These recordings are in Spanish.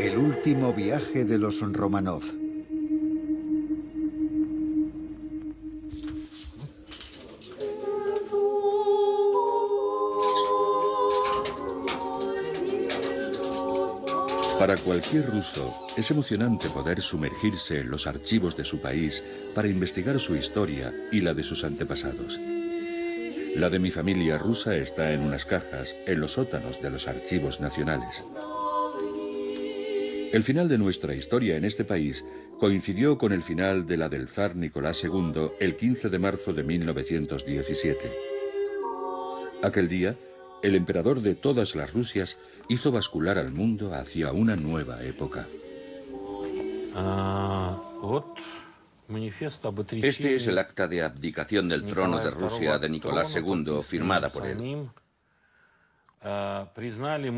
El último viaje de los Romanov. Para cualquier ruso es emocionante poder sumergirse en los archivos de su país para investigar su historia y la de sus antepasados. La de mi familia rusa está en unas cajas en los sótanos de los archivos nacionales. El final de nuestra historia en este país coincidió con el final de la del zar Nicolás II el 15 de marzo de 1917. Aquel día, el emperador de todas las Rusias hizo bascular al mundo hacia una nueva época. Este es el acta de abdicación del trono de Rusia de Nicolás II, firmada por él.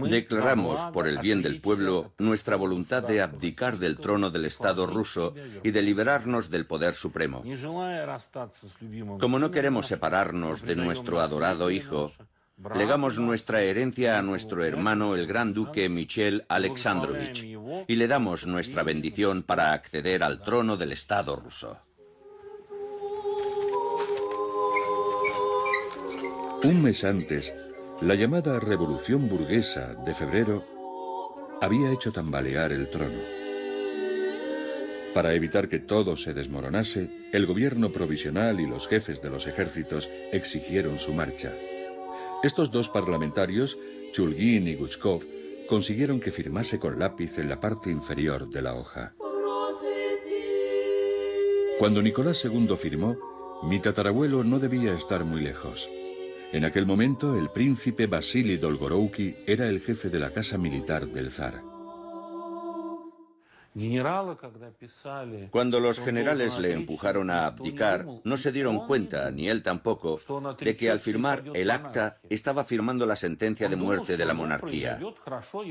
Declaramos, por el bien del pueblo, nuestra voluntad de abdicar del trono del Estado ruso y de liberarnos del poder supremo. Como no queremos separarnos de nuestro adorado hijo, legamos nuestra herencia a nuestro hermano el gran duque Michael Alexandrovich y le damos nuestra bendición para acceder al trono del Estado ruso. Un mes antes, la llamada Revolución Burguesa de febrero había hecho tambalear el trono. Para evitar que todo se desmoronase, el gobierno provisional y los jefes de los ejércitos exigieron su marcha. Estos dos parlamentarios, Chulgin y Guchkov, consiguieron que firmase con lápiz en la parte inferior de la hoja. Cuando Nicolás II firmó, mi tatarabuelo no debía estar muy lejos. En aquel momento, el príncipe Vasily Dolgorouki era el jefe de la casa militar del zar. Cuando los generales le empujaron a abdicar, no se dieron cuenta, ni él tampoco, de que al firmar el acta estaba firmando la sentencia de muerte de la monarquía.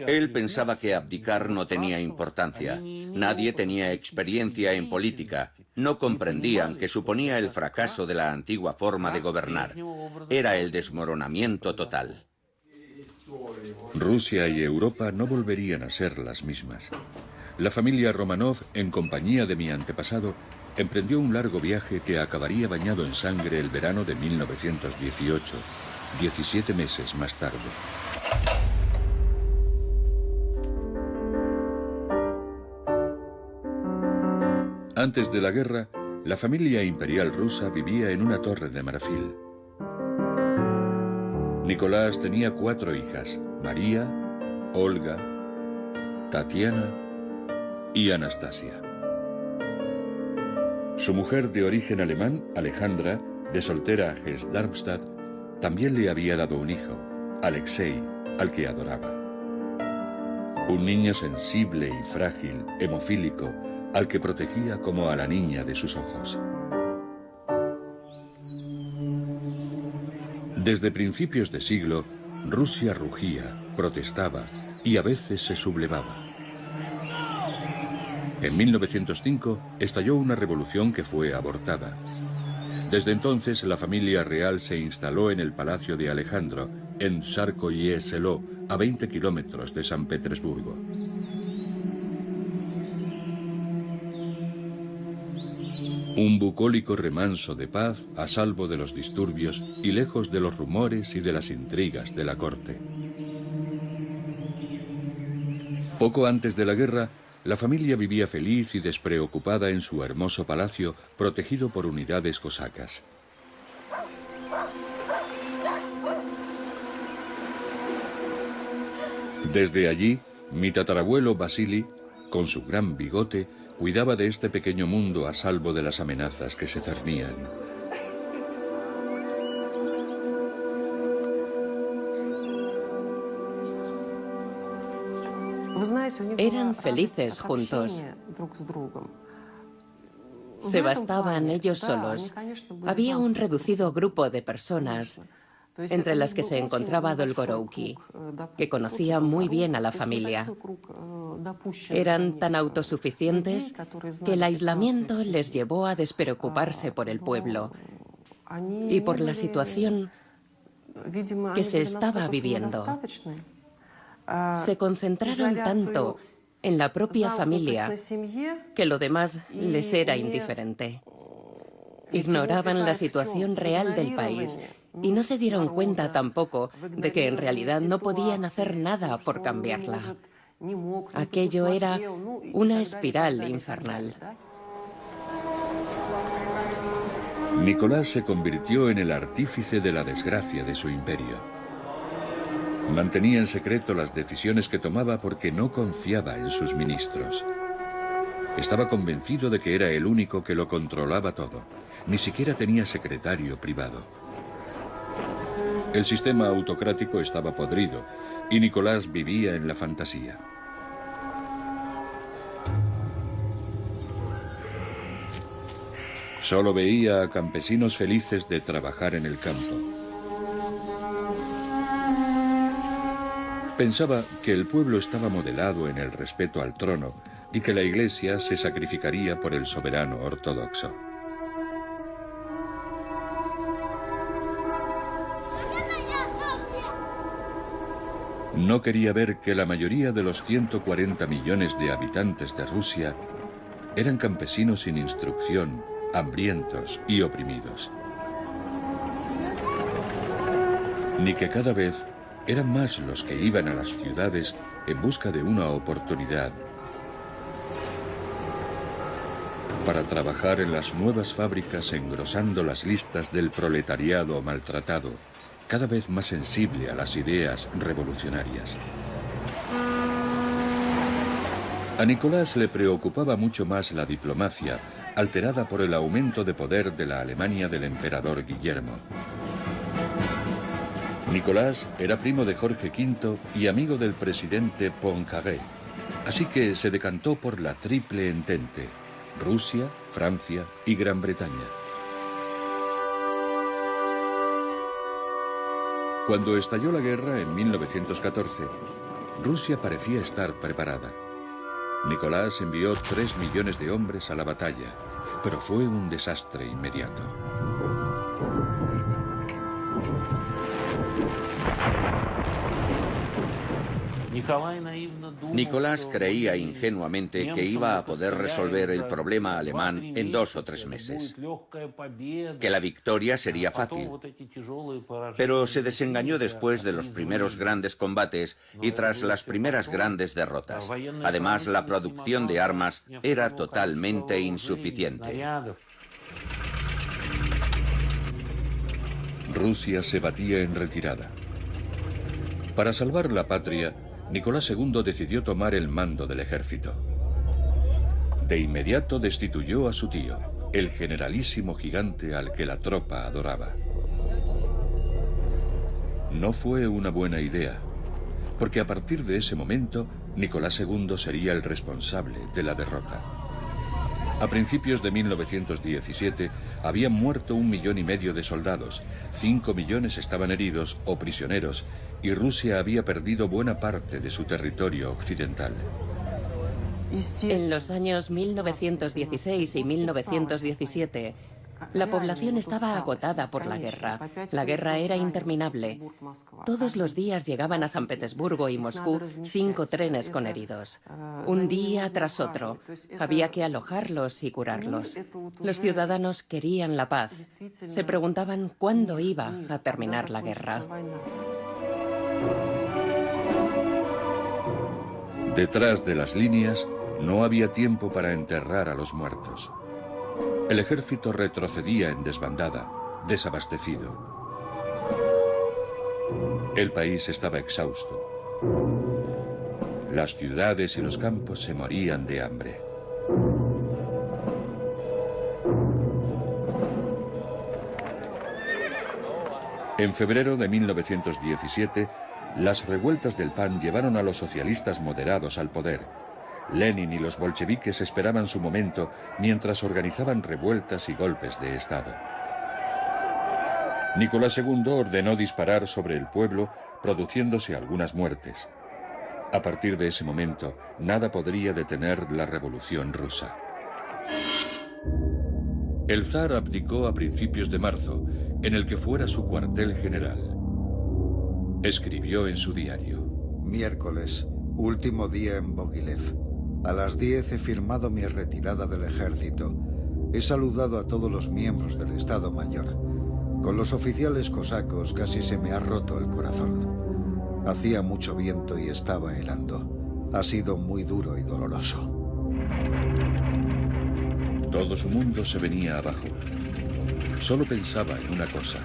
Él pensaba que abdicar no tenía importancia. Nadie tenía experiencia en política. No comprendían que suponía el fracaso de la antigua forma de gobernar. Era el desmoronamiento total. Rusia y Europa no volverían a ser las mismas. La familia Romanov, en compañía de mi antepasado, emprendió un largo viaje que acabaría bañado en sangre el verano de 1918, 17 meses más tarde. Antes de la guerra, la familia imperial rusa vivía en una torre de marfil. Nicolás tenía 4 hijas: María, Olga, Tatiana y Anastasia. Su mujer de origen alemán, Alejandra, de soltera a Hesse-Darmstadt, también le había dado un hijo, Alexei, al que adoraba. Un niño sensible y frágil, hemofílico, al que protegía como a la niña de sus ojos. Desde principios de siglo, Rusia rugía, protestaba y a veces se sublevaba. En 1905 estalló una revolución que fue abortada. Desde entonces la familia real se instaló en el Palacio de Alejandro, en Tsarskoye Selo, a 20 kilómetros de San Petersburgo. Un bucólico remanso de paz a salvo de los disturbios y lejos de los rumores y de las intrigas de la corte. Poco antes de la guerra, la familia vivía feliz y despreocupada en su hermoso palacio, protegido por unidades cosacas. Desde allí, mi tatarabuelo Vasily, con su gran bigote, cuidaba de este pequeño mundo a salvo de las amenazas que se cernían. Eran felices juntos. Se bastaban ellos solos. Había un reducido grupo de personas, entre las que se encontraba Dolgorouki, que conocía muy bien a la familia. Eran tan autosuficientes que el aislamiento les llevó a despreocuparse por el pueblo y por la situación que se estaba viviendo. Se concentraron tanto en la propia familia, que lo demás les era indiferente. Ignoraban la situación real del país y no se dieron cuenta tampoco de que en realidad no podían hacer nada por cambiarla. Aquello era una espiral infernal. Nicolás se convirtió en el artífice de la desgracia de su imperio. Mantenía en secreto las decisiones que tomaba porque no confiaba en sus ministros. Estaba convencido de que era el único que lo controlaba todo. Ni siquiera tenía secretario privado. El sistema autocrático estaba podrido y Nicolás vivía en la fantasía. Solo veía a campesinos felices de trabajar en el campo. Pensaba que el pueblo estaba modelado en el respeto al trono y que la Iglesia se sacrificaría por el soberano ortodoxo. No quería ver que la mayoría de los 140 millones de habitantes de Rusia eran campesinos sin instrucción, hambrientos y oprimidos. Ni que cada vez eran más los que iban a las ciudades en busca de una oportunidad para trabajar en las nuevas fábricas, engrosando las listas del proletariado maltratado, cada vez más sensible a las ideas revolucionarias. A Nicolás le preocupaba mucho más la diplomacia, alterada por el aumento de poder de la Alemania del emperador Guillermo. Nicolás era primo de Jorge V y amigo del presidente Poincaré, así que se decantó por la Triple Entente: Rusia, Francia y Gran Bretaña. Cuando estalló la guerra en 1914, Rusia parecía estar preparada. Nicolás envió 3 millones de hombres a la batalla, pero fue un desastre inmediato. Nicolás creía ingenuamente que iba a poder resolver el problema alemán en 2 o 3 meses, que la victoria sería fácil. Pero se desengañó después de los primeros grandes combates y tras las primeras grandes derrotas. Además, la producción de armas era totalmente insuficiente. Rusia se batía en retirada. Para salvar la patria, Nicolás II decidió tomar el mando del ejército. De inmediato destituyó a su tío, el generalísimo gigante al que la tropa adoraba. No fue una buena idea, porque a partir de ese momento, Nicolás II sería el responsable de la derrota. A principios de 1917 habían muerto 1,5 millones de soldados, 5 millones estaban heridos o prisioneros, y Rusia había perdido buena parte de su territorio occidental. En los años 1916 y 1917, la población estaba agotada por la guerra. La guerra era interminable. Todos los días llegaban a San Petersburgo y Moscú 5 trenes con heridos. Un día tras otro. Había que alojarlos y curarlos. Los ciudadanos querían la paz. Se preguntaban cuándo iba a terminar la guerra. Detrás de las líneas no había tiempo para enterrar a los muertos. El ejército retrocedía en desbandada, desabastecido. El país estaba exhausto. Las ciudades y los campos se morían de hambre. En febrero de 1917, las revueltas del PAN llevaron a los socialistas moderados al poder. Lenin y los bolcheviques esperaban su momento mientras organizaban revueltas y golpes de Estado. Nicolás II ordenó disparar sobre el pueblo, produciéndose algunas muertes. A partir de ese momento, nada podría detener la revolución rusa. El zar abdicó a principios de marzo, en el que fuera su cuartel general. Escribió en su diario: Miércoles, último día en Mogilev. A las 10 he firmado mi retirada del ejército. He saludado a todos los miembros del Estado Mayor. Con los oficiales cosacos casi se me ha roto el corazón. Hacía mucho viento y estaba helando. Ha sido muy duro y doloroso. Todo su mundo se venía abajo. Solo pensaba en una cosa: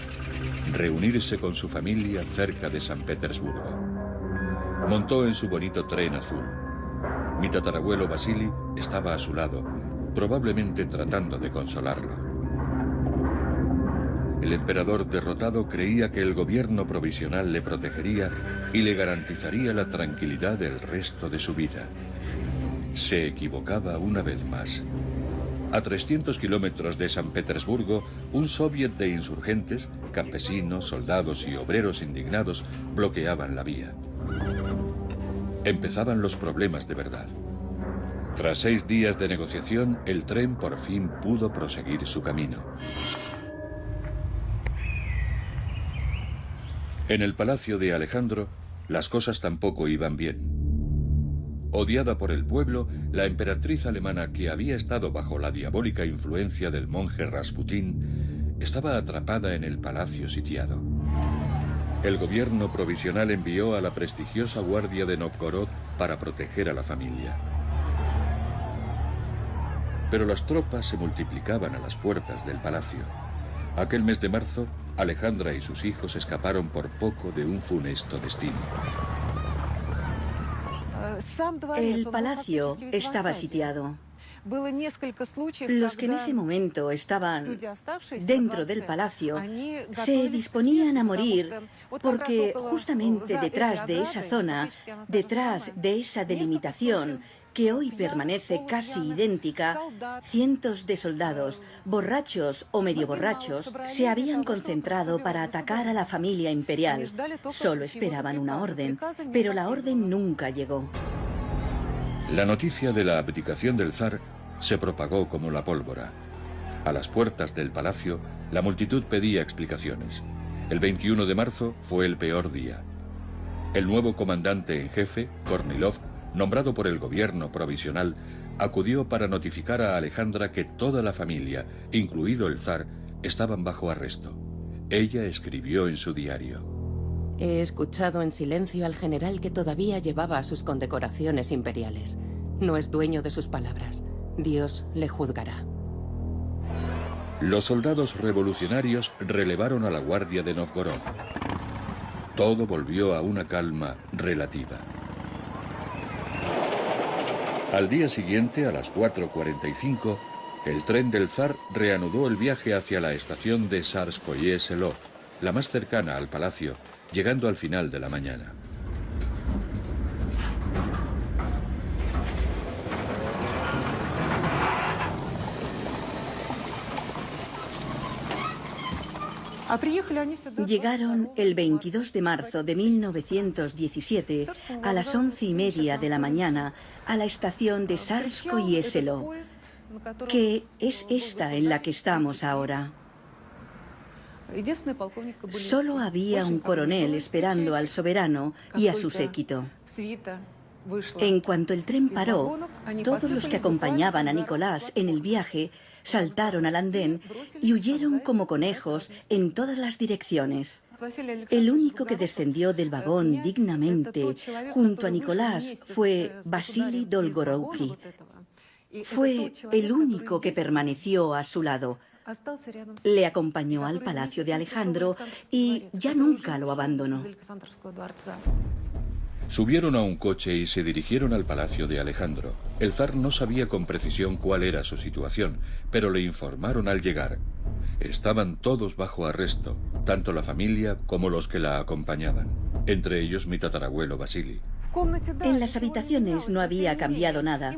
reunirse con su familia cerca de San Petersburgo. Montó en su bonito tren azul. Mi tatarabuelo Vasily estaba a su lado, probablemente tratando de consolarlo. El emperador derrotado creía que el gobierno provisional le protegería y le garantizaría la tranquilidad del resto de su vida. Se equivocaba una vez más. A 300 kilómetros de San Petersburgo, un soviet de insurgentes, campesinos, soldados y obreros indignados bloqueaban la vía. Empezaban los problemas de verdad. Tras 6 días de negociación, el tren por fin pudo proseguir su camino. En el palacio de Alejandro, las cosas tampoco iban bien. Odiada por el pueblo, la emperatriz alemana, que había estado bajo la diabólica influencia del monje Rasputín, estaba atrapada en el palacio sitiado. El gobierno provisional envió a la prestigiosa Guardia de Novgorod para proteger a la familia. Pero las tropas se multiplicaban a las puertas del palacio. Aquel mes de marzo, Alejandra y sus hijos escaparon por poco de un funesto destino. El palacio estaba sitiado. Los que en ese momento estaban dentro del palacio se disponían a morir porque justamente detrás de esa zona, detrás de esa delimitación que hoy permanece casi idéntica, cientos de soldados, borrachos o medio borrachos, se habían concentrado para atacar a la familia imperial. Solo esperaban una orden, pero la orden nunca llegó. La noticia de la abdicación del zar se propagó como la pólvora. A las puertas del palacio, la multitud pedía explicaciones. El 21 de marzo fue el peor día. El nuevo comandante en jefe, Kornilov, nombrado por el gobierno provisional, acudió para notificar a Alejandra que toda la familia, incluido el zar, estaban bajo arresto. Ella escribió en su diario: He escuchado en silencio al general que todavía llevaba sus condecoraciones imperiales. No es dueño de sus palabras. Dios le juzgará. Los soldados revolucionarios relevaron a la Guardia de Novgorod. Todo volvió a una calma relativa. Al día siguiente, a las 4:45, el tren del zar reanudó el viaje hacia la estación de Tsarskoye Selo, la más cercana al palacio, llegando al final de la mañana. Llegaron el 22 de marzo de 1917 a las 11:30 de la mañana a la estación de Tsarskoye Selo, que es esta en la que estamos ahora. Solo había un coronel esperando al soberano y a su séquito. En cuanto el tren paró, todos los que acompañaban a Nicolás en el viaje saltaron al andén y huyeron como conejos en todas las direcciones. El único que descendió del vagón dignamente junto a Nicolás fue Vasily Dolgorouki. Fue el único que permaneció a su lado. Le acompañó al palacio de Alejandro y ya nunca lo abandonó. Subieron a un coche y se dirigieron al palacio de Alejandro. El zar no sabía con precisión cuál era su situación, pero le informaron al llegar. Estaban todos bajo arresto, tanto la familia como los que la acompañaban, entre ellos mi tatarabuelo Vasily. En las habitaciones no había cambiado nada,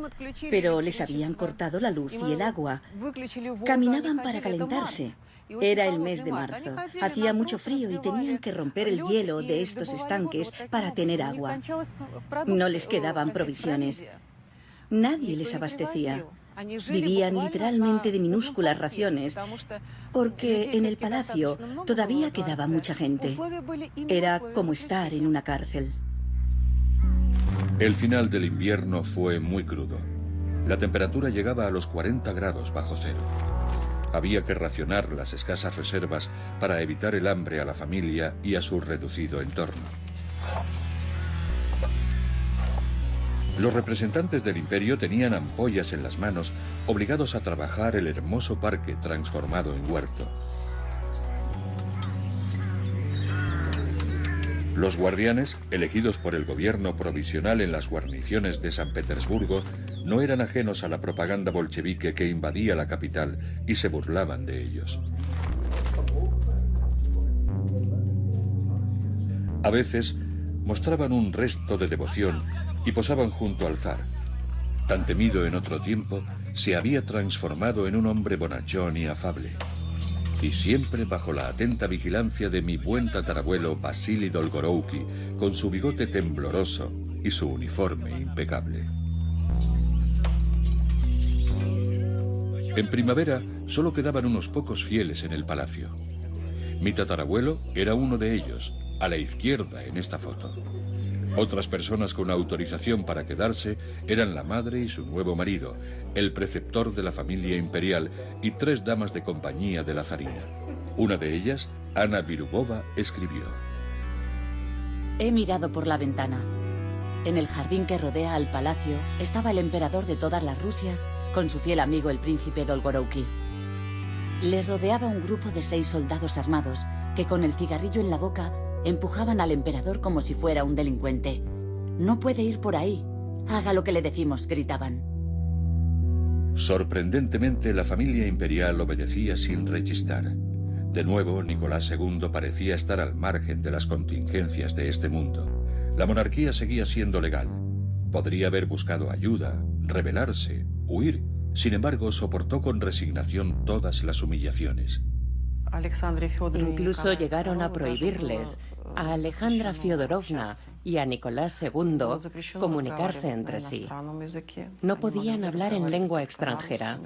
pero les habían cortado la luz y el agua. Caminaban para calentarse. Era el mes de marzo, hacía mucho frío y tenían que romper el hielo de estos estanques para tener agua. No les quedaban provisiones. Nadie les abastecía. Vivían literalmente de minúsculas raciones, porque en el palacio todavía quedaba mucha gente. Era como estar en una cárcel. El final del invierno fue muy crudo. La temperatura llegaba a los 40 grados bajo cero. Había que racionar las escasas reservas para evitar el hambre a la familia y a su reducido entorno. Los representantes del imperio tenían ampollas en las manos, obligados a trabajar el hermoso parque transformado en huerto. Los guardianes, elegidos por el gobierno provisional en las guarniciones de San Petersburgo, no eran ajenos a la propaganda bolchevique que invadía la capital y se burlaban de ellos. A veces mostraban un resto de devoción y posaban junto al zar. Tan temido en otro tiempo, se había transformado en un hombre bonachón y afable. Y siempre bajo la atenta vigilancia de mi buen tatarabuelo Vasily Dolgorouki, con su bigote tembloroso y su uniforme impecable. En primavera solo quedaban unos pocos fieles en el palacio. Mi tatarabuelo era uno de ellos, a la izquierda en esta foto. Otras personas con autorización para quedarse eran la madre y su nuevo marido, el preceptor de la familia imperial y 3 damas de compañía de la zarina. Una de ellas, Ana Virubova, escribió: He mirado por la ventana. En el jardín que rodea al palacio estaba el emperador de todas las Rusias con su fiel amigo el príncipe Dolgorouki. Le rodeaba un grupo de 6 soldados armados que con el cigarrillo en la boca empujaban al emperador como si fuera un delincuente. «No puede ir por ahí. Haga lo que le decimos», gritaban. Sorprendentemente, la familia imperial obedecía sin rechistar. De nuevo, Nicolás II parecía estar al margen de las contingencias de este mundo. La monarquía seguía siendo legal. Podría haber buscado ayuda, rebelarse, huir. Sin embargo, soportó con resignación todas las humillaciones. Incluso llegaron a prohibirles a Alejandra Fyodorovna y a Nicolás II comunicarse entre sí. No podían hablar en lengua extranjera,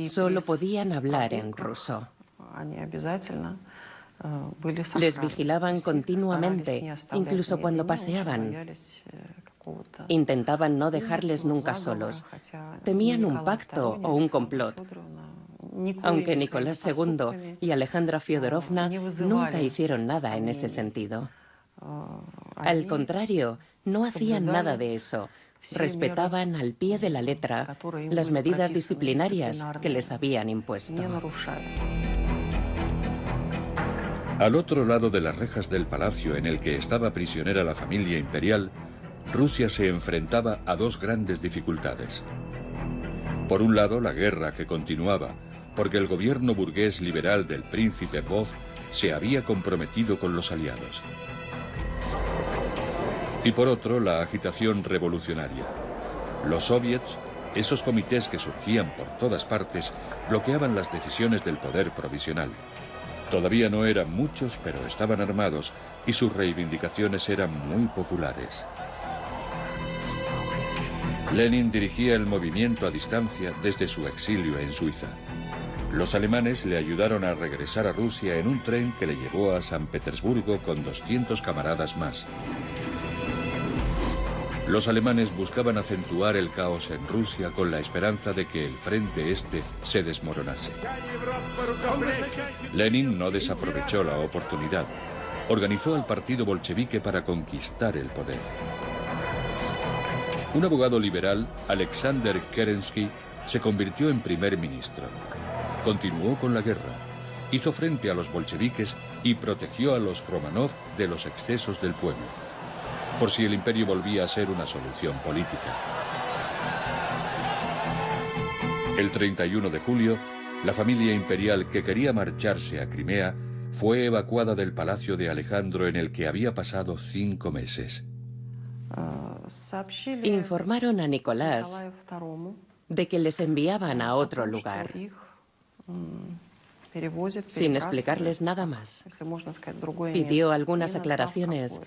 solo podían hablar en ruso. Les vigilaban continuamente, incluso cuando paseaban. Intentaban no dejarles nunca solos. Temían un pacto o un complot. Aunque Nicolás II y Alejandra Fyodorovna nunca hicieron nada en ese sentido. Al contrario, no hacían nada de eso. Respetaban al pie de la letra las medidas disciplinarias que les habían impuesto. Al otro lado de las rejas del palacio en el que estaba prisionera la familia imperial, Rusia se enfrentaba a 2 grandes dificultades. Por un lado, la guerra que continuaba, porque el gobierno burgués liberal del príncipe Vov se había comprometido con los aliados. Y por otro, la agitación revolucionaria. Los soviets, esos comités que surgían por todas partes, bloqueaban las decisiones del poder provisional. Todavía no eran muchos, pero estaban armados y sus reivindicaciones eran muy populares. Lenin dirigía el movimiento a distancia desde su exilio en Suiza. Los alemanes le ayudaron a regresar a Rusia en un tren que le llevó a San Petersburgo con 200 camaradas más. Los alemanes buscaban acentuar el caos en Rusia con la esperanza de que el frente este se desmoronase. Lenin no desaprovechó la oportunidad. Organizó al partido bolchevique para conquistar el poder. Un abogado liberal, Alexander Kerensky, se convirtió en primer ministro. Continuó con la guerra, hizo frente a los bolcheviques y protegió a los Romanov de los excesos del pueblo, por si el imperio volvía a ser una solución política. El 31 de julio, la familia imperial que quería marcharse a Crimea fue evacuada del palacio de Alejandro en el que había pasado 5 meses. Informaron a Nicolás de que les enviaban a otro lugar, sin explicarles nada más. Pidió algunas aclaraciones,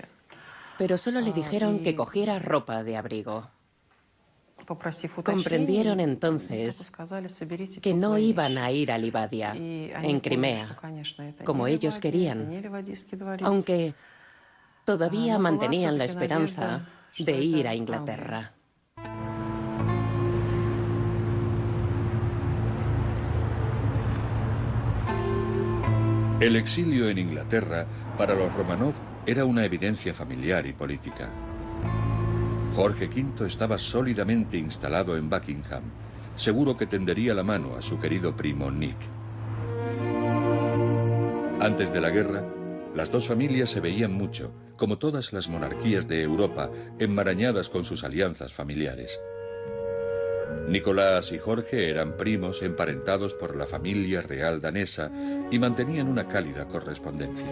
pero solo le dijeron que cogiera ropa de abrigo. Comprendieron entonces que no iban a ir a Livadia, en Crimea, como ellos querían, aunque todavía mantenían la esperanza de ir a Inglaterra. El exilio en Inglaterra para los Románov era una evidencia familiar y política. Jorge V estaba sólidamente instalado en Buckingham, seguro que tendería la mano a su querido primo Nick. Antes de la guerra, las dos familias se veían mucho, como todas las monarquías de Europa, enmarañadas con sus alianzas familiares. Nicolás y Jorge eran primos emparentados por la familia real danesa y mantenían una cálida correspondencia.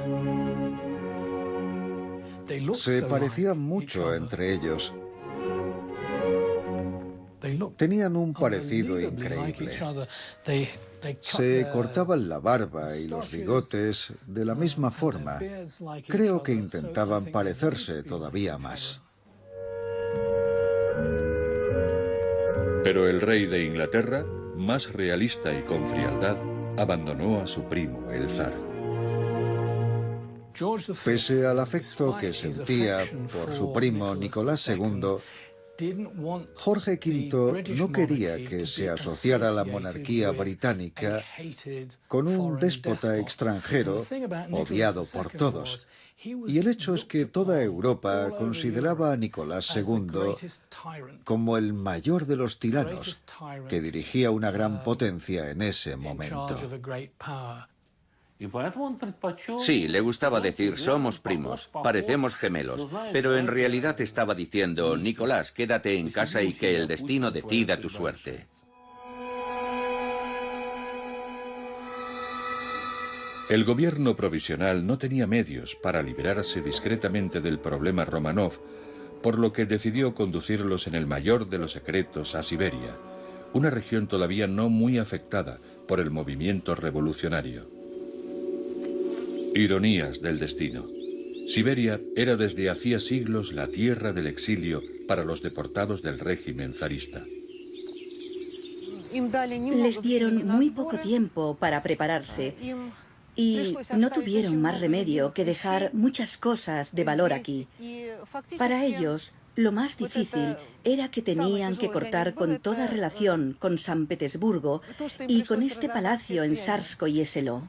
Se parecían mucho entre ellos. Tenían un parecido increíble. Se cortaban la barba y los bigotes de la misma forma. Creo que intentaban parecerse todavía más. Pero el rey de Inglaterra, más realista y con frialdad, abandonó a su primo, el zar. Pese al afecto que sentía por su primo Nicolás II, Jorge V no quería que se asociara la monarquía británica con un déspota extranjero odiado por todos. Y el hecho es que toda Europa consideraba a Nicolás II como el mayor de los tiranos, que dirigía una gran potencia en ese momento. Sí, le gustaba decir, somos primos, parecemos gemelos, pero en realidad estaba diciendo, Nicolás, quédate en casa y que el destino decida tu suerte. El gobierno provisional no tenía medios para librarse discretamente del problema Románov, por lo que decidió conducirlos en el mayor de los secretos a Siberia, una región todavía no muy afectada por el movimiento revolucionario. Ironías del destino. Siberia era desde hacía siglos la tierra del exilio para los deportados del régimen zarista. Les dieron muy poco tiempo para prepararse y no tuvieron más remedio que dejar muchas cosas de valor aquí. Para ellos, lo más difícil era que tenían que cortar con toda relación con San Petersburgo y con este palacio en Tsarskoye-Selo.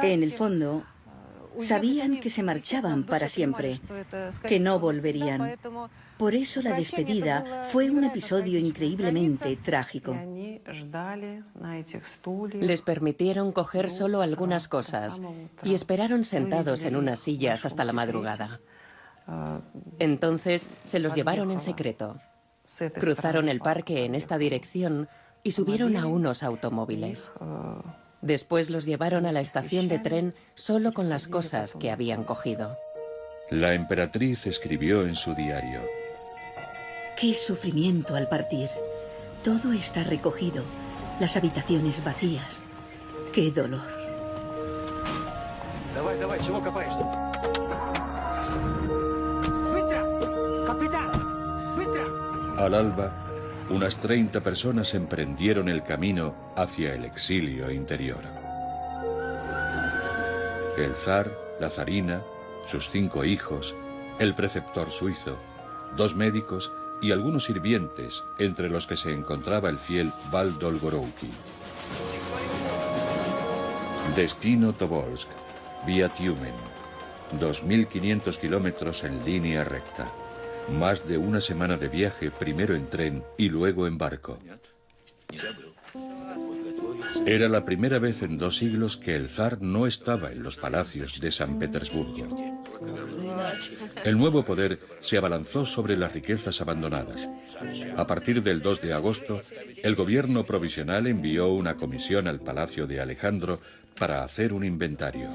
En el fondo, sabían que se marchaban para siempre, que no volverían. Por eso la despedida fue un episodio increíblemente trágico. Les permitieron coger solo algunas cosas y esperaron sentados en unas sillas hasta la madrugada. Entonces se los llevaron en secreto. Cruzaron el parque en esta dirección y subieron a unos automóviles. Después los llevaron a la estación de tren solo con las cosas que habían cogido. La emperatriz escribió en su diario: ¡Qué sufrimiento al partir! Todo está recogido, las habitaciones vacías. ¡Qué dolor! Al alba, unas 30 personas emprendieron el camino hacia el exilio interior. El zar, la zarina, sus 5 hijos, el preceptor suizo, 2 médicos y algunos sirvientes, entre los que se encontraba el fiel Val Dolgorouki. Destino Tobolsk, vía Tiumen, 2.500 kilómetros en línea recta. Más de una semana de viaje, primero en tren y luego en barco. Era la primera vez en 2 siglos que el zar no estaba en los palacios de San Petersburgo. El nuevo poder se abalanzó sobre las riquezas abandonadas. A partir del 2 de agosto, el gobierno provisional envió una comisión al palacio de Alejandro para hacer un inventario.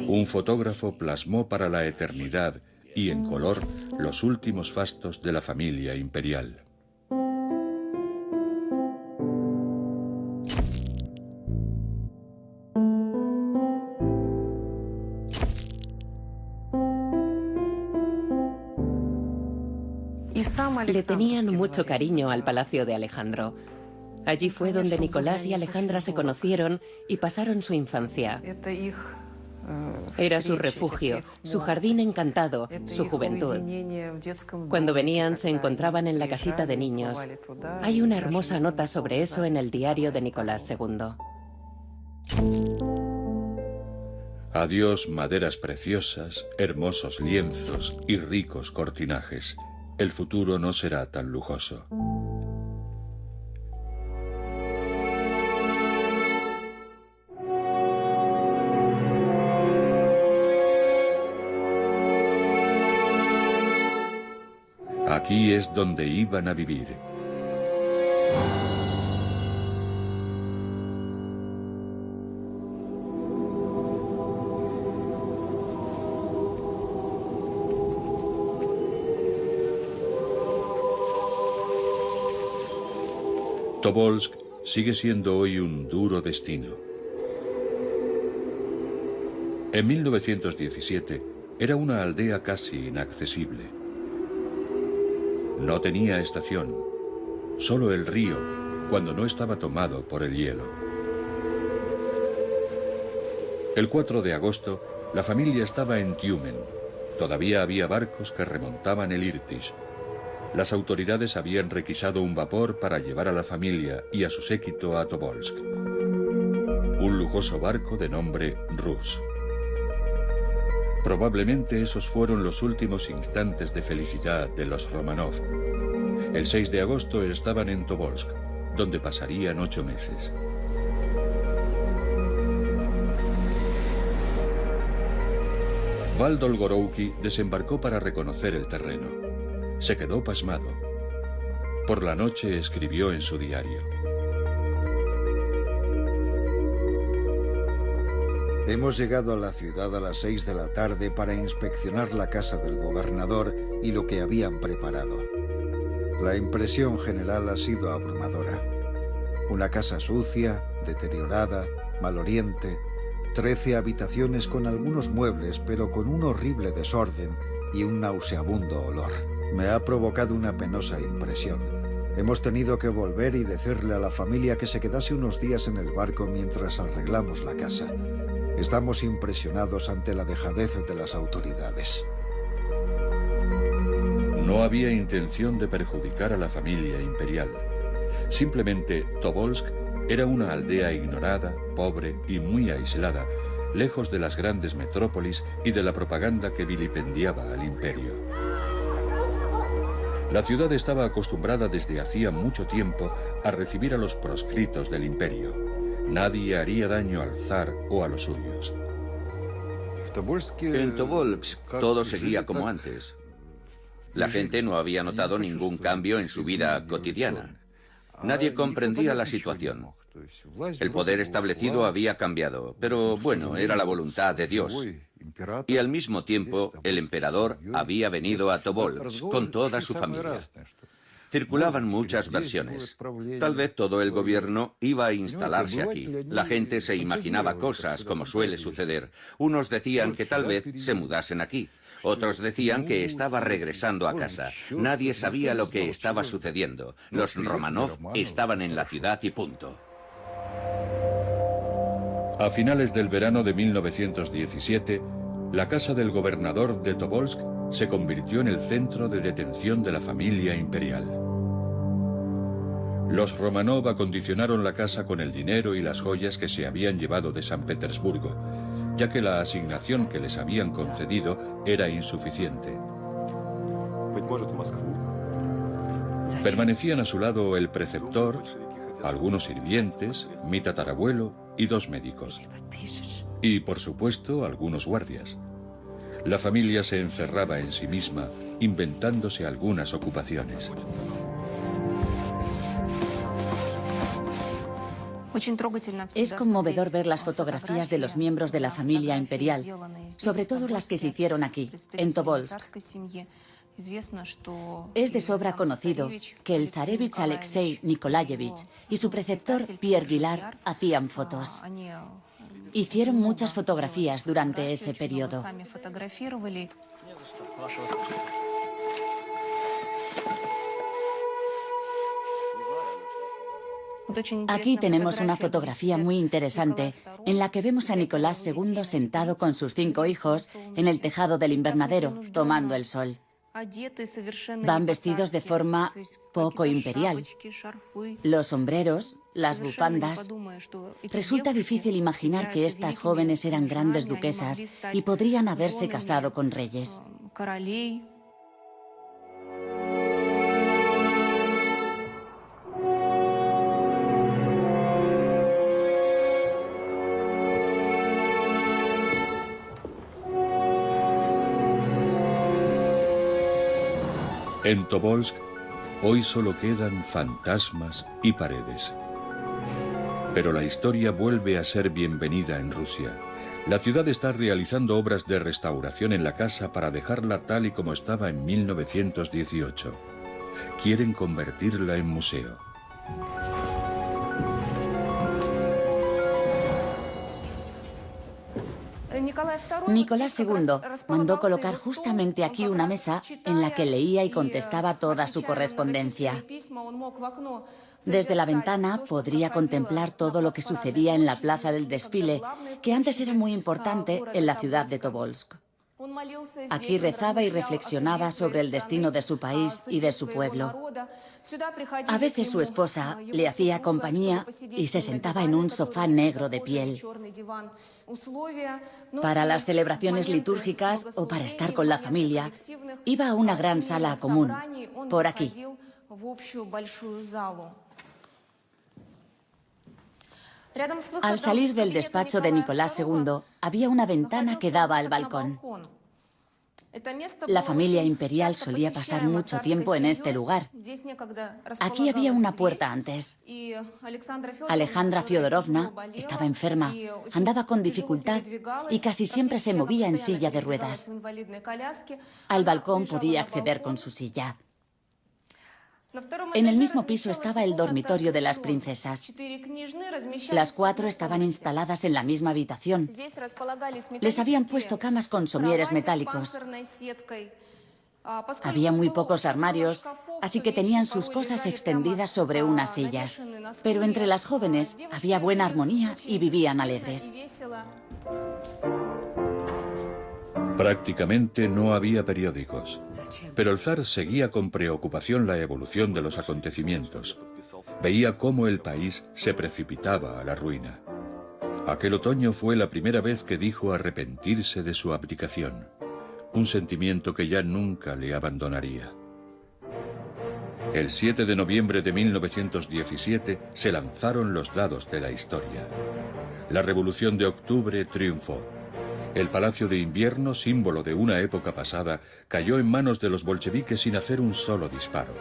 Un fotógrafo plasmó para la eternidad y en color los últimos fastos de la familia imperial. Le tenían mucho cariño al palacio de Alejandro. Allí fue donde Nicolás y Alejandra se conocieron y pasaron su infancia. Era su refugio, su jardín encantado, su juventud. Cuando venían se encontraban en la casita de niños. Hay una hermosa nota sobre eso en el diario de Nicolás II. Adiós maderas preciosas, hermosos lienzos y ricos cortinajes. El futuro no será tan lujoso. Aquí es donde iban a vivir. Tobolsk sigue siendo hoy un duro destino. En 1917 era una aldea casi inaccesible. No tenía estación, solo el río cuando no estaba tomado por el hielo. El 4 de agosto, la familia estaba en Tiumen. Todavía había barcos que remontaban el Irtish. Las autoridades habían requisado un vapor para llevar a la familia y a su séquito a Tobolsk. Un lujoso barco de nombre Rus. Probablemente esos fueron los últimos instantes de felicidad de los Romanov. El 6 de agosto estaban en Tobolsk, donde pasarían 8 meses. Val Dolgorouki desembarcó para reconocer el terreno. Se quedó pasmado. Por la noche escribió en su diario: Hemos llegado a la ciudad a las 6 de la tarde para inspeccionar la casa del gobernador y lo que habían preparado. La impresión general ha sido abrumadora. Una casa sucia, deteriorada, maloliente, 13 habitaciones con algunos muebles, pero con un horrible desorden y un nauseabundo olor. Me ha provocado una penosa impresión. Hemos tenido que volver y decirle a la familia que se quedase unos días en el barco mientras arreglamos la casa. Estamos impresionados ante la dejadez de las autoridades. No había intención de perjudicar a la familia imperial. Simplemente Tobolsk era una aldea ignorada, pobre y muy aislada, lejos de las grandes metrópolis y de la propaganda que vilipendiaba al imperio. La ciudad estaba acostumbrada desde hacía mucho tiempo a recibir a los proscritos del imperio. Nadie haría daño al zar o a los suyos. En Tobolsk todo seguía como antes. La gente no había notado ningún cambio en su vida cotidiana. Nadie comprendía la situación. El poder establecido había cambiado, pero bueno, era la voluntad de Dios. Y al mismo tiempo, el emperador había venido a Tobolsk con toda su familia. Circulaban muchas versiones. Tal vez todo el gobierno iba a instalarse aquí. La gente se imaginaba cosas, como suele suceder. Unos decían que tal vez se mudasen aquí. Otros decían que estaba regresando a casa. Nadie sabía lo que estaba sucediendo. Los Romanov estaban en la ciudad y punto. A finales del verano de 1917, la casa del gobernador de Tobolsk se convirtió en el centro de detención de la familia imperial. Los Romanov acondicionaron la casa con el dinero y las joyas que se habían llevado de San Petersburgo, ya que la asignación que les habían concedido era insuficiente. Permanecían a su lado el preceptor, algunos sirvientes, mi tatarabuelo y 2 médicos. Y, por supuesto, algunos guardias. La familia se encerraba en sí misma, inventándose algunas ocupaciones. Es conmovedor ver las fotografías de los miembros de la familia imperial, sobre todo las que se hicieron aquí, en Tobolsk. Es de sobra conocido que el zarevich Alexei Nikolayevich y su preceptor Pierre Guillard hacían fotos. Hicieron muchas fotografías durante ese periodo. Aquí tenemos una fotografía muy interesante en la que vemos a Nicolás II sentado con sus 5 hijos en el tejado del invernadero, tomando el sol. Van vestidos de forma poco imperial. Los sombreros, las bufandas. Resulta difícil imaginar que estas jóvenes eran grandes duquesas y podrían haberse casado con reyes. En Tobolsk hoy solo quedan fantasmas y paredes. Pero la historia vuelve a ser bienvenida en Rusia. La ciudad está realizando obras de restauración en la casa para dejarla tal y como estaba en 1918. Quieren convertirla en museo. Nicolás II mandó colocar justamente aquí una mesa en la que leía y contestaba toda su correspondencia. Desde la ventana podría contemplar todo lo que sucedía en la plaza del desfile, que antes era muy importante en la ciudad de Tobolsk. Aquí rezaba y reflexionaba sobre el destino de su país y de su pueblo. A veces su esposa le hacía compañía y se sentaba en un sofá negro de piel. Para las celebraciones litúrgicas o para estar con la familia, iba a una gran sala común, por aquí. Al salir del despacho de Nicolás II, había una ventana que daba al balcón. La familia imperial solía pasar mucho tiempo en este lugar. Aquí había una puerta antes. Alejandra Fyodorovna estaba enferma, andaba con dificultad y casi siempre se movía en silla de ruedas. Al balcón podía acceder con su silla. En el mismo piso estaba el dormitorio de las princesas. Las 4 estaban instaladas en la misma habitación. Les habían puesto camas con somieres metálicos. Había muy pocos armarios, así que tenían sus cosas extendidas sobre unas sillas. Pero entre las jóvenes había buena armonía y vivían alegres. Prácticamente no había periódicos, pero el zar seguía con preocupación la evolución de los acontecimientos. Veía cómo el país se precipitaba a la ruina. Aquel otoño fue la primera vez que dijo arrepentirse de su abdicación, un sentimiento que ya nunca le abandonaría. El 7 de noviembre de 1917 se lanzaron los dados de la historia. La Revolución de Octubre triunfó. El Palacio de Invierno, símbolo de una época pasada, cayó en manos de los bolcheviques sin hacer un solo disparo.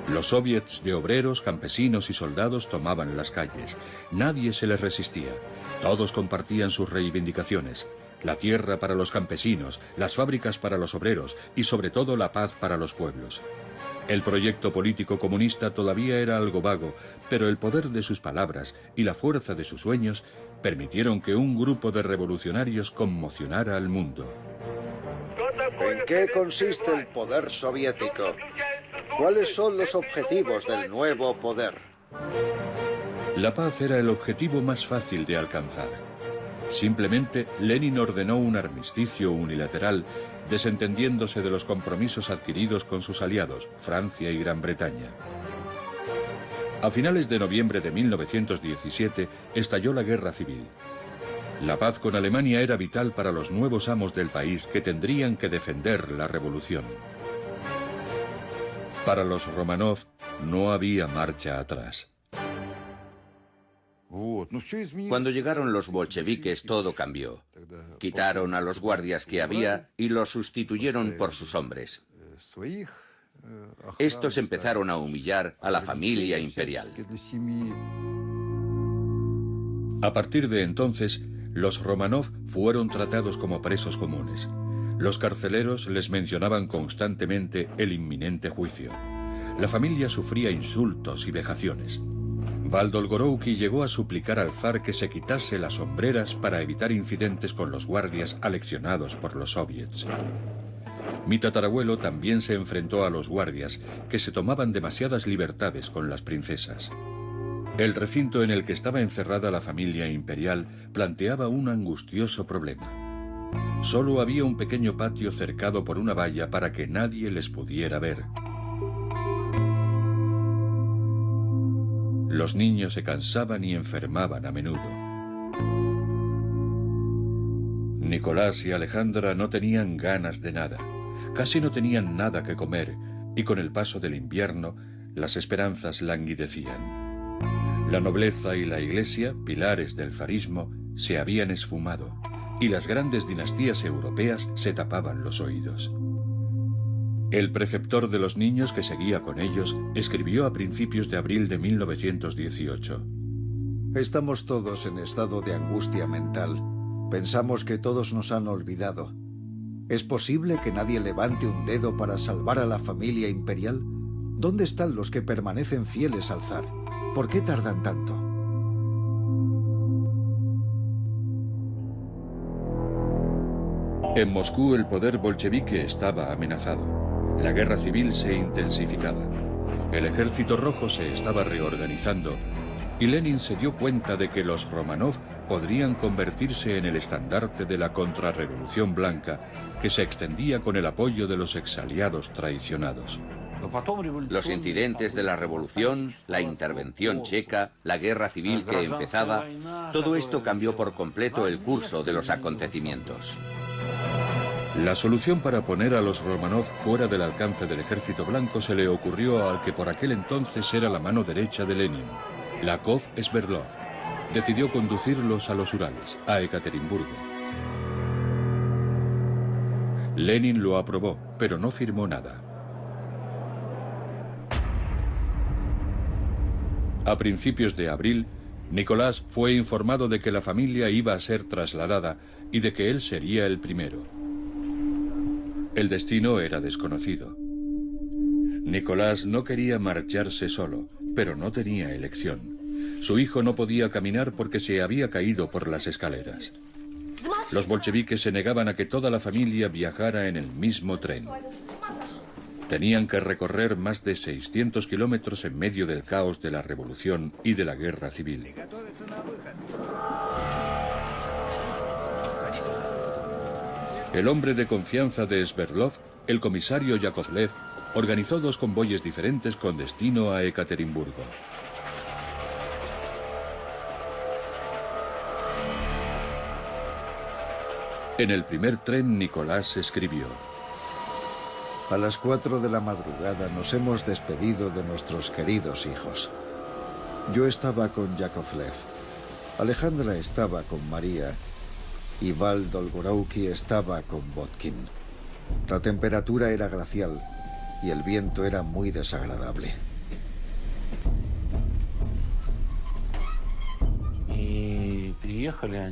Los soviets de obreros, campesinos y soldados tomaban las calles. Nadie se les resistía. Todos compartían sus reivindicaciones. La tierra para los campesinos, las fábricas para los obreros y sobre todo la paz para los pueblos. El proyecto político comunista todavía era algo vago, pero el poder de sus palabras y la fuerza de sus sueños permitieron que un grupo de revolucionarios conmocionara al mundo. ¿En qué consiste el poder soviético? ¿Cuáles son los objetivos del nuevo poder? La paz era el objetivo más fácil de alcanzar. Simplemente, Lenin ordenó un armisticio unilateral, desentendiéndose de los compromisos adquiridos con sus aliados, Francia y Gran Bretaña. A finales de noviembre de 1917 estalló la guerra civil. La paz con Alemania era vital para los nuevos amos del país que tendrían que defender la revolución. Para los Romanov no había marcha atrás. Cuando llegaron los bolcheviques todo cambió. Quitaron a los guardias que había y los sustituyeron por sus hombres. Estos empezaron a humillar a la familia imperial. A partir de entonces, los Romanov fueron tratados como presos comunes. Los carceleros les mencionaban constantemente el inminente juicio. La familia sufría insultos y vejaciones. Dolgorouki llegó a suplicar al zar que se quitase las sombreras para evitar incidentes con los guardias aleccionados por los soviets. Mi tatarabuelo también se enfrentó a los guardias, que se tomaban demasiadas libertades con las princesas. El recinto en el que estaba encerrada la familia imperial planteaba un angustioso problema. Solo había un pequeño patio cercado por una valla para que nadie les pudiera ver. Los niños se cansaban y enfermaban a menudo. Nicolás y Alejandra no tenían ganas de nada. Casi no tenían nada que comer y con el paso del invierno las esperanzas languidecían. La nobleza y la iglesia, pilares del zarismo, se habían esfumado y las grandes dinastías europeas se tapaban los oídos. El preceptor de los niños que seguía con ellos escribió a principios de abril de 1918. Estamos todos en estado de angustia mental. Pensamos que todos nos han olvidado. ¿Es posible que nadie levante un dedo para salvar a la familia imperial? ¿Dónde están los que permanecen fieles al zar? ¿Por qué tardan tanto? En Moscú el poder bolchevique estaba amenazado. La guerra civil se intensificaba. El ejército rojo se estaba reorganizando y Lenin se dio cuenta de que los Románov podrían convertirse en el estandarte de la contrarrevolución blanca que se extendía con el apoyo de los exaliados traicionados. Los incidentes de la revolución, la intervención checa, la guerra civil que empezaba, todo esto cambió por completo el curso de los acontecimientos. La solución para poner a los Románov fuera del alcance del ejército blanco se le ocurrió al que por aquel entonces era la mano derecha de Lenin, Yakov Sverdlov. Decidió conducirlos a los Urales, a Ekaterimburgo. Lenin lo aprobó, pero no firmó nada. A principios de abril, Nicolás fue informado de que la familia iba a ser trasladada y de que él sería el primero. El destino era desconocido. Nicolás no quería marcharse solo, pero no tenía elección. Su hijo no podía caminar porque se había caído por las escaleras. Los bolcheviques se negaban a que toda la familia viajara en el mismo tren. Tenían que recorrer más de 600 kilómetros en medio del caos de la revolución y de la guerra civil. El hombre de confianza de Sverdlov, el comisario Yakovlev, organizó dos convoyes diferentes con destino a Ekaterimburgo. En el primer tren, Nicolás escribió: A las 4 de la madrugada nos hemos despedido de nuestros queridos hijos. Yo estaba con Yakovlev, Alejandra estaba con María y Val Dolgorouki estaba con Botkin. La temperatura era glacial y el viento era muy desagradable.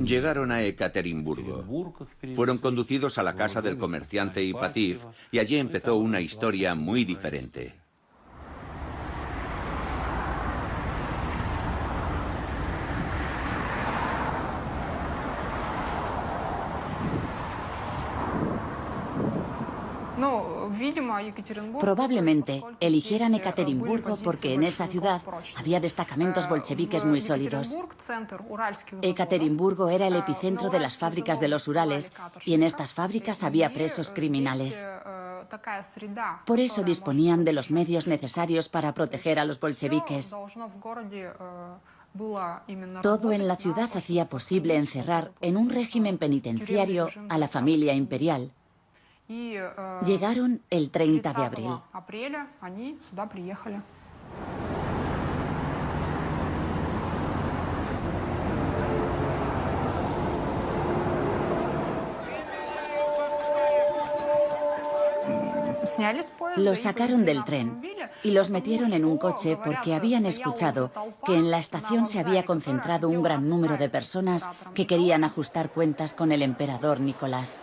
Llegaron a Ekaterimburgo. Fueron conducidos a la casa del comerciante Ipatiev y allí empezó una historia muy diferente. Probablemente eligieran Ekaterimburgo porque en esa ciudad había destacamentos bolcheviques muy sólidos. Ekaterimburgo era el epicentro de las fábricas de los Urales y en estas fábricas había presos criminales. Por eso disponían de los medios necesarios para proteger a los bolcheviques. Todo en la ciudad hacía posible encerrar en un régimen penitenciario a la familia imperial. Llegaron el 30 de abril. Los sacaron del tren y los metieron en un coche porque habían escuchado que en la estación se había concentrado un gran número de personas que querían ajustar cuentas con el emperador Nicolás.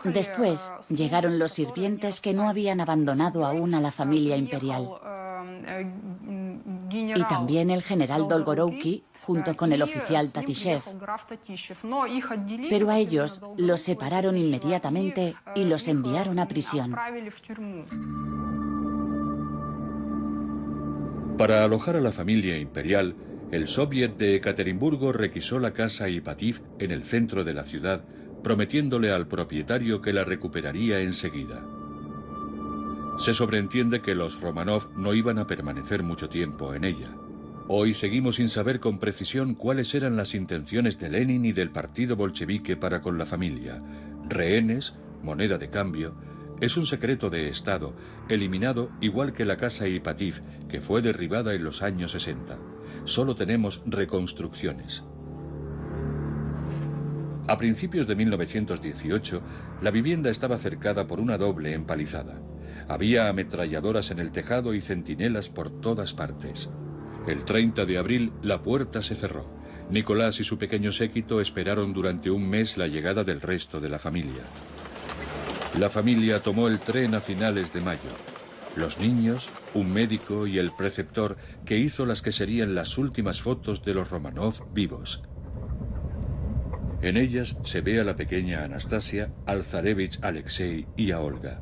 Después llegaron los sirvientes que no habían abandonado aún a la familia imperial. Y también el general Dolgorouki junto con el oficial Tatishev. Pero a ellos los separaron inmediatamente y los enviaron a prisión. Para alojar a la familia imperial, el Soviet de Ekaterimburgo requisó la casa Ipatiev en el centro de la ciudad, prometiéndole al propietario que la recuperaría enseguida. Se sobreentiende que los Romanov no iban a permanecer mucho tiempo en ella. Hoy seguimos sin saber con precisión cuáles eran las intenciones de Lenin y del partido bolchevique para con la familia. Rehenes, moneda de cambio, es un secreto de Estado, eliminado igual que la casa Ipatiev, que fue derribada en los años 60. Solo tenemos reconstrucciones. A principios de 1918, la vivienda estaba cercada por una doble empalizada. Había ametralladoras en el tejado y centinelas por todas partes. El 30 de abril, la puerta se cerró. Nicolás y su pequeño séquito esperaron durante un mes la llegada del resto de la familia. La familia tomó el tren a finales de mayo. Los niños, un médico y el preceptor que hizo las que serían las últimas fotos de los Romanov vivos. En ellas se ve a la pequeña Anastasia, al zarevich Alexei y a Olga.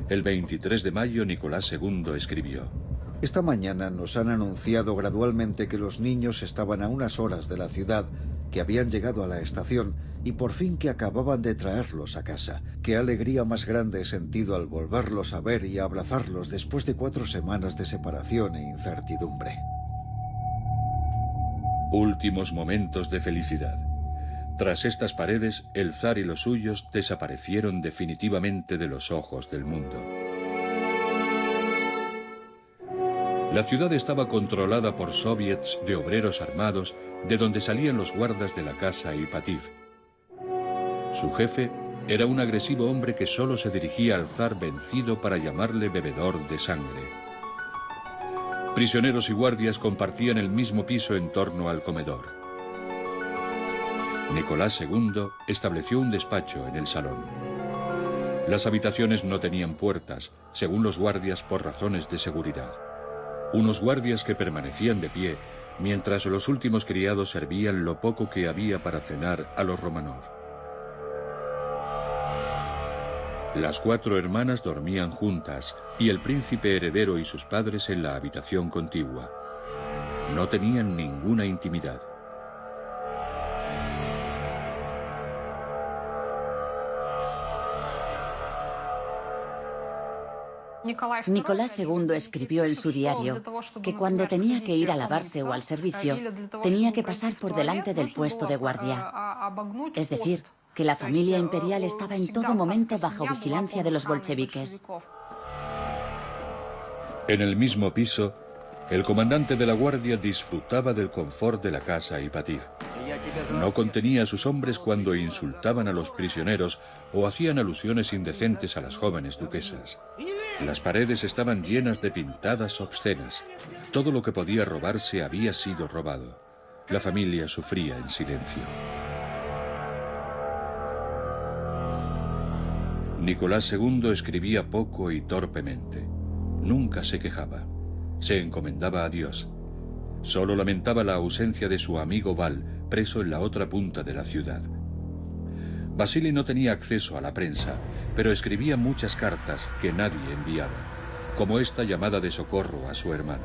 El 23 de mayo Nicolás II escribió: Esta mañana nos han anunciado gradualmente que los niños estaban a unas horas de la ciudad, que habían llegado a la estación y por fin que acababan de traerlos a casa. Qué alegría más grande he sentido al volverlos a ver y a abrazarlos después de 4 semanas de separación e incertidumbre. Últimos momentos de felicidad. Tras estas paredes, el zar y los suyos desaparecieron definitivamente de los ojos del mundo. La ciudad estaba controlada por soviets de obreros armados, de donde salían los guardas de la casa Ipatiev. Su jefe era un agresivo hombre que solo se dirigía al zar vencido para llamarle bebedor de sangre. Prisioneros y guardias compartían el mismo piso en torno al comedor. Nicolás II estableció un despacho en el salón. Las habitaciones no tenían puertas, según los guardias, por razones de seguridad. Unos guardias que permanecían de pie, mientras los últimos criados servían lo poco que había para cenar a los Romanov. Las 4 hermanas dormían juntas y el príncipe heredero y sus padres en la habitación contigua. No tenían ninguna intimidad. Nicolás II escribió en su diario que cuando tenía que ir a lavarse o al servicio, tenía que pasar por delante del puesto de guardia. Es decir, que la familia imperial estaba en todo momento bajo vigilancia de los bolcheviques. En el mismo piso, el comandante de la guardia disfrutaba del confort de la casa Ipatiev. No contenía a sus hombres cuando insultaban a los prisioneros o hacían alusiones indecentes a las jóvenes duquesas. Las paredes estaban llenas de pintadas obscenas. Todo lo que podía robarse había sido robado. La familia sufría en silencio. Nicolás II escribía poco y torpemente. Nunca se quejaba. Se encomendaba a Dios. Solo lamentaba la ausencia de su amigo Val, preso en la otra punta de la ciudad. Vasily no tenía acceso a la prensa, pero escribía muchas cartas que nadie enviaba, como esta llamada de socorro a su hermano.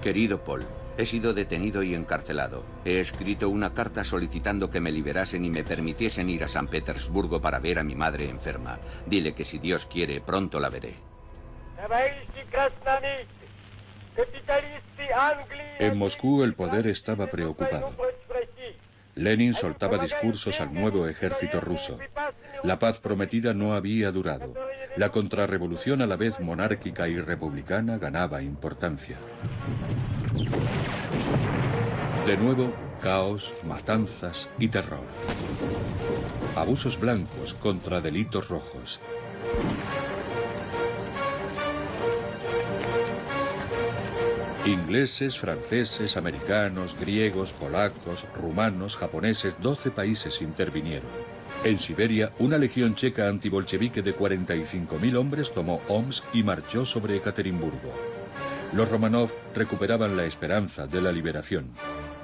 Querido Paul, he sido detenido y encarcelado. He escrito una carta solicitando que me liberasen y me permitiesen ir a San Petersburgo para ver a mi madre enferma. Dile que si Dios quiere, pronto la veré. En Moscú el poder estaba preocupado. Lenin soltaba discursos al nuevo ejército ruso. La paz prometida no había durado. La contrarrevolución, a la vez monárquica y republicana, ganaba importancia. De nuevo, caos, matanzas y terror. Abusos blancos contra delitos rojos. Ingleses, franceses, americanos, griegos, polacos, rumanos, japoneses, 12 países intervinieron. En Siberia, una legión checa antibolchevique de 45.000 hombres tomó Omsk y marchó sobre Ekaterimburgo. Los Romanov recuperaban la esperanza de la liberación.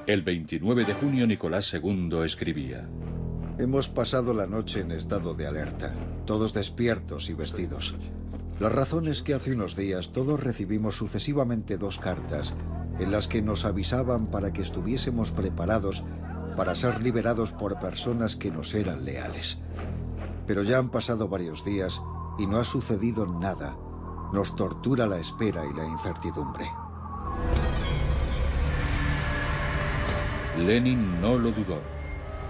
El 29 de junio Nicolás II escribía: Hemos pasado la noche en estado de alerta, todos despiertos y vestidos. La razón es que hace unos días todos recibimos sucesivamente 2 cartas en las que nos avisaban para que estuviésemos preparados para ser liberados por personas que nos eran leales. Pero ya han pasado varios días y no ha sucedido nada. Nos tortura la espera y la incertidumbre. Lenin no lo dudó.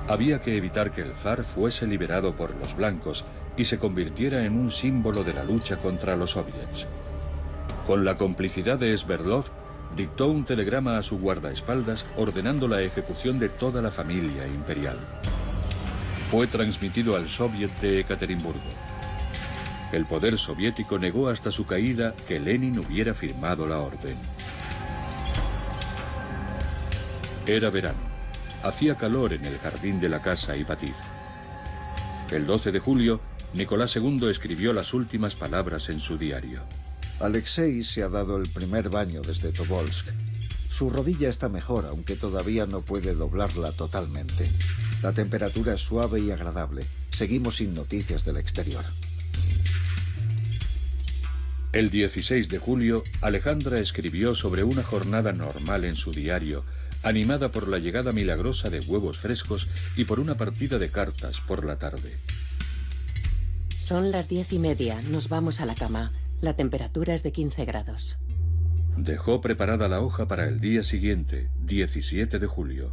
Había que evitar que el zar fuese liberado por los blancos y se convirtiera en un símbolo de la lucha contra los soviets. Con la complicidad de Sverdlov, dictó un telegrama a su guardaespaldas ordenando la ejecución de toda la familia imperial. Fue transmitido al Soviet de Ekaterimburgo. El poder soviético negó hasta su caída que Lenin hubiera firmado la orden. Era verano. Hacía calor en el jardín de la casa Ipatiev. El 12 de julio, Nicolás II escribió las últimas palabras en su diario. Alexei se ha dado el primer baño desde Tobolsk. Su rodilla está mejor, aunque todavía no puede doblarla totalmente. La temperatura es suave y agradable. Seguimos sin noticias del exterior. El 16 de julio, Alejandra escribió sobre una jornada normal en su diario, animada por la llegada milagrosa de huevos frescos y por una partida de cartas por la tarde. Son las 10:30. Nos vamos a la cama. La temperatura es de 15 grados. Dejó preparada la hoja para el día siguiente, 17 de julio.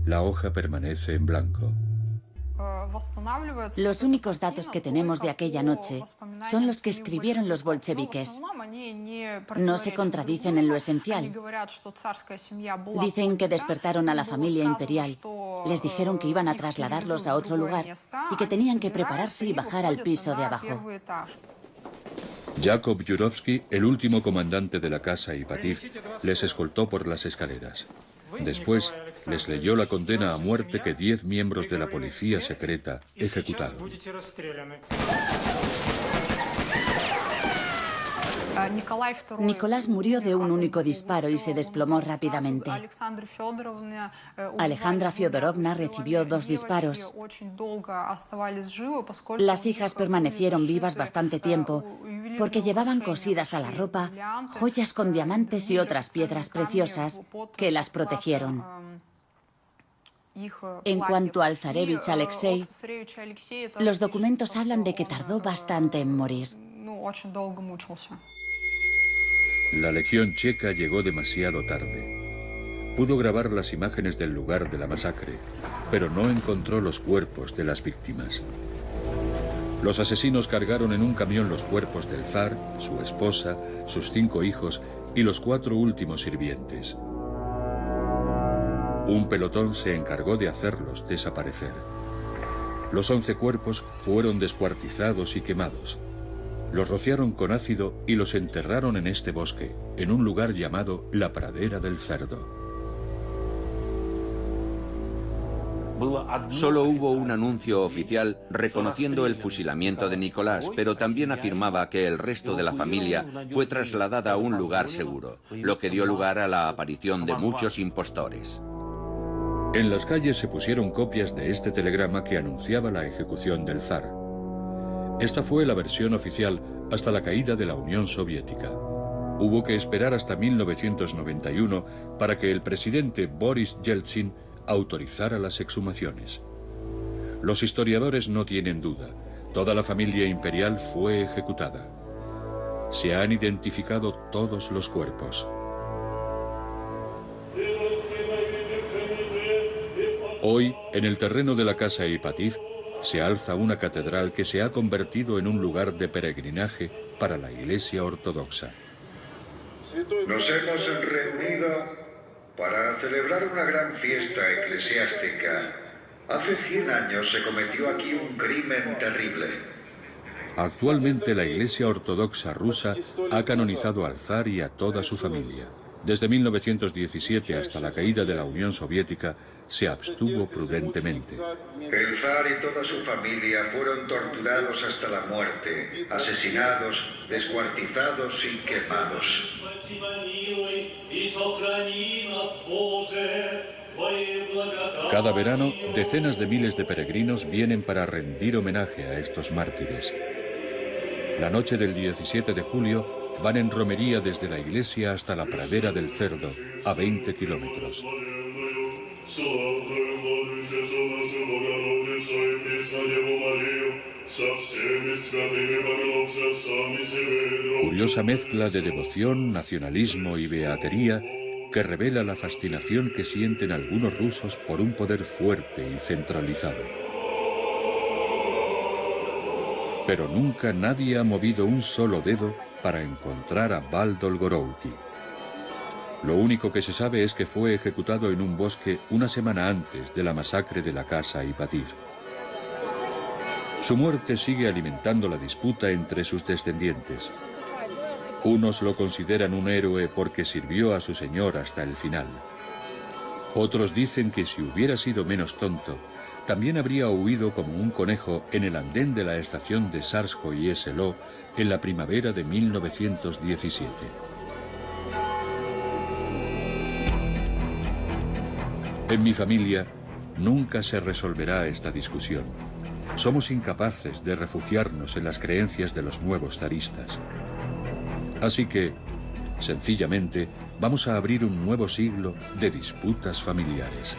La hoja permanece en blanco. Los únicos datos que tenemos de aquella noche son los que escribieron los bolcheviques. No se contradicen en lo esencial. Dicen que despertaron a la familia imperial, les dijeron que iban a trasladarlos a otro lugar y que tenían que prepararse y bajar al piso de abajo. Yakov Yurovsky, el último comandante de la casa Ipatiev, les escoltó por las escaleras. Después, les leyó la condena a muerte que 10 miembros de la policía secreta ejecutaron. Nicolás murió de un único disparo y se desplomó rápidamente. Alejandra Fyodorovna recibió 2 disparos. Las hijas permanecieron vivas bastante tiempo porque llevaban cosidas a la ropa joyas con diamantes y otras piedras preciosas que las protegieron. En cuanto al zarevich Alexei, los documentos hablan de que tardó bastante en morir. La Legión Checa llegó demasiado tarde. Pudo grabar las imágenes del lugar de la masacre, pero no encontró los cuerpos de las víctimas. Los asesinos cargaron en un camión los cuerpos del zar, su esposa, sus 5 hijos y los 4 últimos sirvientes. Un pelotón se encargó de hacerlos desaparecer. Los 11 cuerpos fueron descuartizados y quemados. Los rociaron con ácido y los enterraron en este bosque, en un lugar llamado la Pradera del Cerdo. Solo hubo un anuncio oficial reconociendo el fusilamiento de Nicolás, pero también afirmaba que el resto de la familia fue trasladada a un lugar seguro, lo que dio lugar a la aparición de muchos impostores. En las calles se pusieron copias de este telegrama que anunciaba la ejecución del zar. Esta fue la versión oficial hasta la caída de la Unión Soviética. Hubo que esperar hasta 1991 para que el presidente Boris Yeltsin autorizara las exhumaciones. Los historiadores no tienen duda, toda la familia imperial fue ejecutada. Se han identificado todos los cuerpos. Hoy, en el terreno de la casa Ipatiev, se alza una catedral que se ha convertido en un lugar de peregrinaje para la Iglesia Ortodoxa. Nos hemos reunido para celebrar una gran fiesta eclesiástica. Hace 100 años se cometió aquí un crimen terrible. Actualmente la Iglesia Ortodoxa rusa ha canonizado al zar y a toda su familia. Desde 1917 hasta la caída de la Unión Soviética, se abstuvo prudentemente. El zar y toda su familia fueron torturados hasta la muerte, asesinados, descuartizados y quemados. Cada verano, decenas de miles de peregrinos vienen para rendir homenaje a estos mártires. La noche del 17 de julio van en romería desde la iglesia hasta la pradera del Cerdo, a 20 kilómetros. Curiosa mezcla de devoción, nacionalismo y beatería que revela la fascinación que sienten algunos rusos por un poder fuerte y centralizado. Pero nunca nadie ha movido un solo dedo para encontrar a Val Dolgorouki. Lo único que se sabe es que fue ejecutado en un bosque una semana antes de la masacre de la casa Ipativ. Su muerte sigue alimentando la disputa entre sus descendientes. Unos lo consideran un héroe porque sirvió a su señor hasta el final. Otros dicen que si hubiera sido menos tonto, también habría huido como un conejo en el andén de la estación de Sarskoye Selo en la primavera de 1917. En mi familia nunca se resolverá esta discusión. Somos incapaces de refugiarnos en las creencias de los nuevos zaristas. Así que, sencillamente, vamos a abrir un nuevo siglo de disputas familiares.